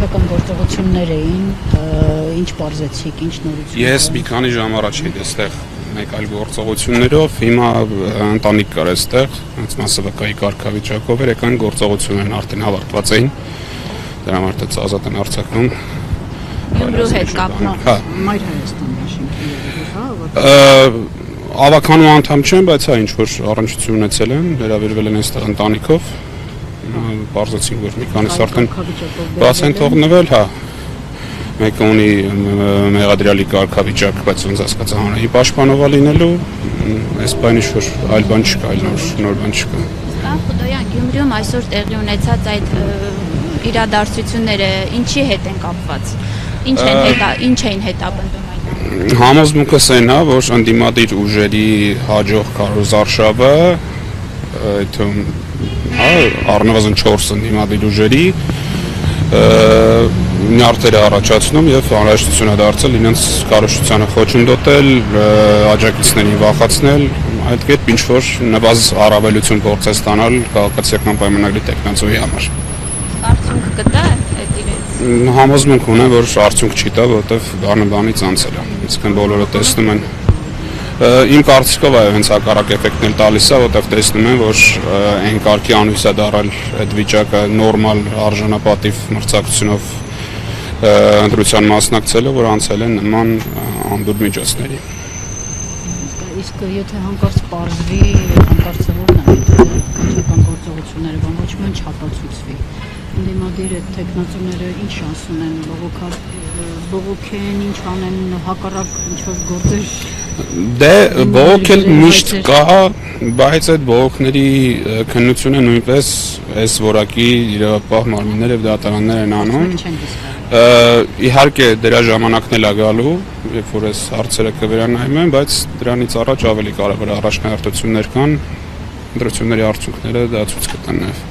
Քաղաքական գործողություններ էին, ինչ բարձեցիք, ինչ նորություն։ Ես մի քանի ժամ առաջ էի այստեղ մեկ այլ գործողություններով, հիմա ընտանիք կար այստեղ, հենց մասսավկայի կարգավիճակով էր, եկան գործողություններն արդեն հավաքված էին, դրա համար դից ազատ են արձակվում։ Գյումրու հետ կապնող։ Մայր Հայաստան դաշինքի, Ավականու անդամ չեմ, բայց հա ինչ-որ առնչություն ունեցել եմ, վերաբերվել են այստեղ ընտանիքով, բարձեցին, որ մի քանիս արդեն բաց են թողնվել, հա, մեկը ունի մեղադրյալի կարգավիճակ, բայց ոնց հասկացա հանրայի պաշտպանողա լինելու, այս բան ինչ-որ այլ բան չկա, այլ նոր բան չկա։ Պարոն Խուդոյան, Գյումրիում այսօր տեղի ունեցած այդ իրադարձությունները ինչի հետ են կապված, ինչ էին հետապնդում այդ։ Համոզմունքս այն է, որ ընդդիմադիր ուժերի հաջող քարոզարշավը, առնվազն 4 ընդդիմադիր ուժերի նյարդեր է առաջացնում եւ անհրաժեշտություն է դարձել իրենց կառավարությանը խոչընդոտել, աջակիցներին վախացնել, այդ կերպ ինչ-որ նվազ առավելություն փորձել ստանալ քաղաքացիական պայմանագրի տեխնացուի համար։ Արդյունք կտա այդ իրենց։ Համոզմունք ունեմ, որ արդյունք չի տա, որովհետեւ բանից անցել է։ Իսկն բոլորը տեսնում են։ Իմ կարծիքով այո, հենց հակառակ էֆեկտն էլ տալիս է, որովհետեւ տեսնում են, որ այն կարգի անհույս է դարալ այդ վիճակը նորմալ արժանապատիվ մրցակցությունով ընտրության մասնակցելը, որ անցել են նման անդուր միջոցների։ Իսկ եթե հանկարծ պարզվի, հանկարծորեն այդ քաղաքական գործողությունները ոչ մի չապացուցվի, ընդդիմադիր այդ տեխնացուները ինչ շանս ունեն, բողոքեն, ինչ անեն, հակառակ ինչ-որ գործեր։ Դե բողոքել միշտ կա, բայց այդ բողոքների քննությունը նույնպես այս որակի իրավապահ մարմիններ եւ դատարաններ են անում։ Իհարկե դրա ժամանակն էլ է գալու, երբ որ այս հարցերը կվերանայում են, բայց դրանից առաջ ավելի կարևոր առաջնահերթություններ կան, ընտրությունների արդյունքները դա ցույց կտան նաեւ։